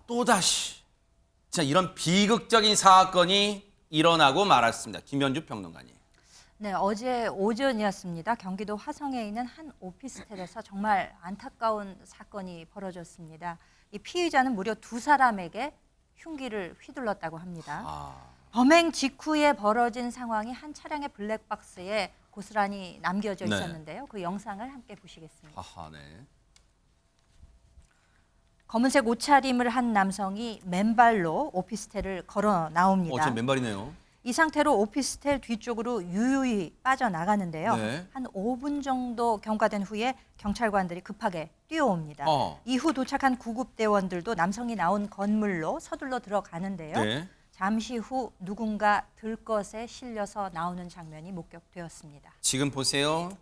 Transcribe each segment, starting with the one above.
또다시 자 이런 비극적인 사건이 일어나고 말았습니다. 김현주 평론가님. 네, 어제 오전이었습니다. 경기도 화성에 있는 한 오피스텔에서 정말 안타까운 사건이 벌어졌습니다. 이 피의자는 무려 두 사람에게 흉기를 휘둘렀다고 합니다. 범행 직후에 벌어진 상황이 한 차량의 블랙박스에 고스란히 남겨져 있었는데요. 그 영상을 함께 보시겠습니다. 네. 검은색 옷차림을 한 남성이 맨발로 오피스텔을 걸어 나옵니다. 지금 맨발이네요. 이 상태로 오피스텔 뒤쪽으로 유유히 빠져나가는데요. 네. 한 5분 정도 경과된 후에 경찰관들이 급하게 뛰어옵니다. 이후 도착한 구급대원들도 남성이 나온 건물로 서둘러 들어가는데요. 네. 잠시 후 누군가 들것에 실려서 나오는 장면이 목격되었습니다. 지금 보세요.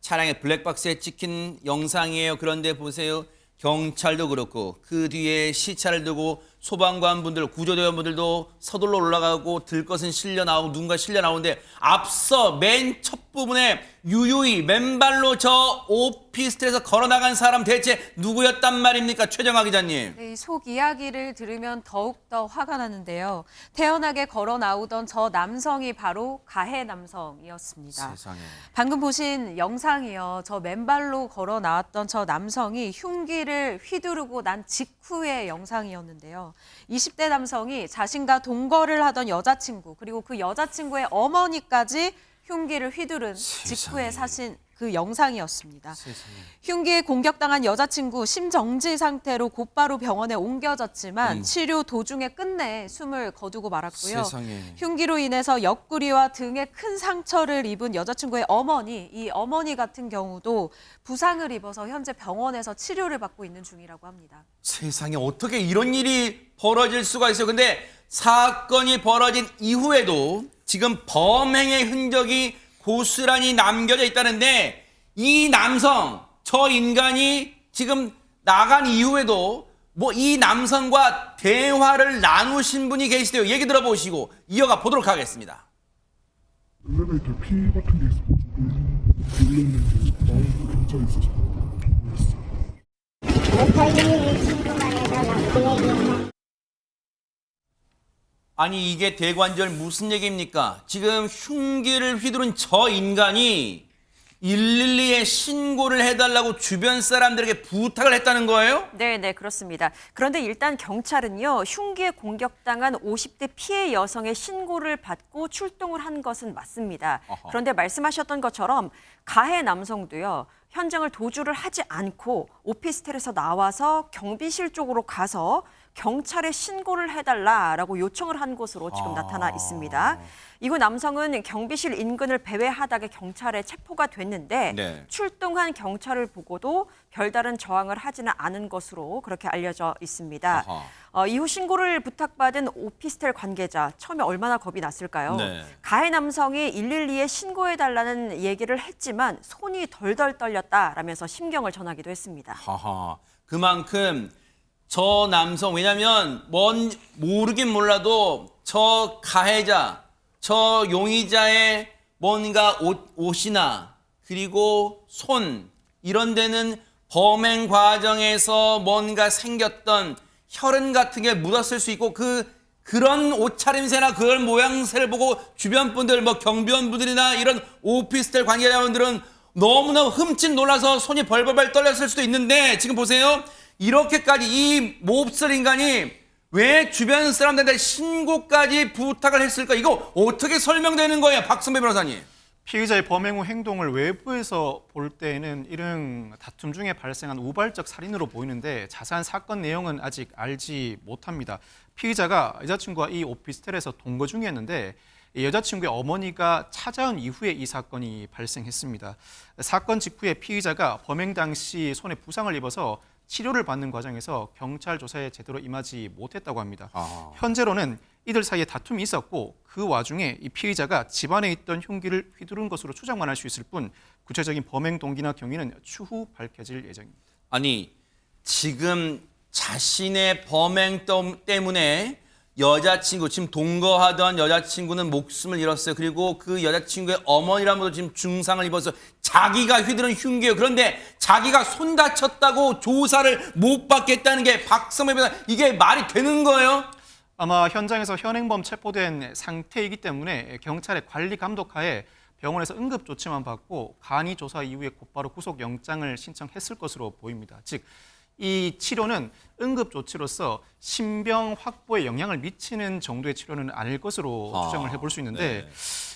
차량의 블랙박스에 찍힌 영상이에요. 그런데 보세요. 경찰도 그렇고 그 뒤에 시차를 두고 소방관분들, 구조대원분들도 서둘러 올라가고 들것은 실려 나오고 누군가 실려 나오는데 앞서 맨 첫 부분에 유유히 맨발로 저 오피스텔에서 걸어나간 사람 대체 누구였단 말입니까? 최정아 기자님. 네, 속 이야기를 들으면 더욱더 화가 나는데요. 태연하게 걸어 나오던 저 남성이 바로 가해 남성이었습니다. 세상에. 방금 보신 영상이요. 저 맨발로 걸어 나왔던 저 남성이 흉기를 휘두르고 난 직후의 영상이었는데요. 20대 남성이 자신과 동거를 하던 여자친구 그리고 그 여자친구의 어머니까지 흉기를 휘두른 직후의 사신 그 영상이었습니다. 세상에. 흉기에 공격당한 여자친구 심정지 상태로 곧바로 병원에 옮겨졌지만 치료 도중에 끝내 숨을 거두고 말았고요. 세상에. 흉기로 인해서 옆구리와 등에 큰 상처를 입은 여자친구의 어머니, 이 어머니 같은 경우도 부상을 입어서 현재 병원에서 치료를 받고 있는 중이라고 합니다. 세상에 어떻게 이런 일이 벌어질 수가 있어요. 근데 사건이 벌어진 이후에도 지금 범행의 흔적이 고스란히 남겨져 있다는데 이 남성, 저 인간이 지금 나간 이후에도 뭐 이 남성과 대화를 나누신 분이 계시대요. 얘기 들어보시고 이어가 보도록 하겠습니다. 엘리베이터 피 같은 게 있어가지고 놀랐는데 나오고 경찰이 있어서 놀랐어요. 걸리는 친구만 해달라고 그 얘기했나? 아니 이게 대관절 무슨 얘기입니까? 지금 흉기를 휘두른 저 인간이 112에 신고를 해달라고 주변 사람들에게 부탁을 했다는 거예요? 네, 그렇습니다. 그런데 일단 경찰은요, 흉기에 공격당한 50대 피해 여성의 신고를 받고 출동을 한 것은 맞습니다. 그런데 말씀하셨던 것처럼 가해 남성도요, 현장을 도주를 하지 않고 오피스텔에서 나와서 경비실 쪽으로 가서 경찰에 신고를 해달라라고 요청을 한 것으로 지금 나타나 있습니다. 이후 남성은 경비실 인근을 배회하다가 경찰에 체포가 됐는데 출동한 경찰을 보고도 별다른 저항을 하지는 않은 것으로 그렇게 알려져 있습니다. 이후 신고를 부탁받은 오피스텔 관계자, 처음에 얼마나 겁이 났을까요? 가해 남성이 112에 신고해달라는 얘기를 했지만 손이 덜덜 떨렸다라면서 심경을 전하기도 했습니다. 그만큼 저 남성, 왜냐면 모르긴 몰라도 저 가해자, 저 용의자의 뭔가 옷이나 그리고 손 이런 데는 범행 과정에서 뭔가 생겼던 혈흔 같은 게 묻었을 수 있고 그런 옷차림새나 그런 모양새를 보고 주변 분들 뭐 경비원분들이나 이런 오피스텔 관계자분들은 너무나 흠칫 놀라서 손이 벌벌 떨렸을 수도 있는데 지금 보세요. 이렇게까지 이 몹쓸 인간이 왜 주변 사람들한테 신고까지 부탁을 했을까? 이거 어떻게 설명되는 거예요, 박선배 변호사님? 피의자의 범행 후 행동을 외부에서 볼 때에는 이런 다툼 중에 발생한 우발적 살인으로 보이는데 자세한 사건 내용은 아직 알지 못합니다. 피의자가 여자친구와 이 오피스텔에서 동거 중이었는데 여자친구의 어머니가 찾아온 이후에 이 사건이 발생했습니다. 사건 직후에 피의자가 범행 당시 손에 부상을 입어서 치료를 받는 과정에서 경찰 조사에 제대로 임하지 못했다고 합니다. 현재로는 이들 사이에 다툼이 있었고 그 와중에 이 피의자가 집안에 있던 흉기를 휘두른 것으로 추정만 할 수 있을 뿐 구체적인 범행 동기나 경위는 추후 밝혀질 예정입니다. 아니 지금 자신의 범행 때문에 여자친구, 지금 동거하던 여자친구는 목숨을 잃었어요. 그리고 그 여자친구의 어머니라면도 지금 중상을 입어서 자기가 휘두른 흉기예요. 그런데 자기가 손 다쳤다고 조사를 못 받겠다는 게 박성범 변호사, 이게 말이 되는 거예요? 아마 현장에서 현행범 체포된 상태이기 때문에 경찰의 관리 감독하에 병원에서 응급 조치만 받고 간이 조사 이후에 곧바로 구속 영장을 신청했을 것으로 보입니다. 즉, 이 치료는 응급 조치로서 신병 확보에 영향을 미치는 정도의 치료는 아닐 것으로 추정을 해볼 수 있는데 네.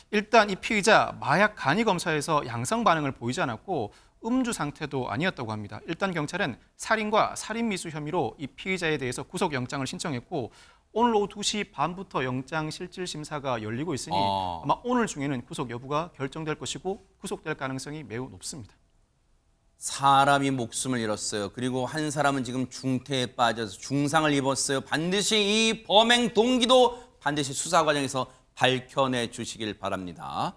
일단 이 피의자 마약 간이 검사에서 양성 반응을 보이지 않았고 음주 상태도 아니었다고 합니다. 일단 경찰은 살인과 살인미수 혐의로 이 피의자에 대해서 구속 영장을 신청했고 오늘 오후 2시 반부터 영장 실질 심사가 열리고 있으니 아마 오늘 중에는 구속 여부가 결정될 것이고 구속될 가능성이 매우 높습니다. 사람이 목숨을 잃었어요. 그리고 한 사람은 지금 중태에 빠져서 중상을 입었어요. 반드시 이 범행 동기도 반드시 수사 과정에서 밝혀내 주시길 바랍니다.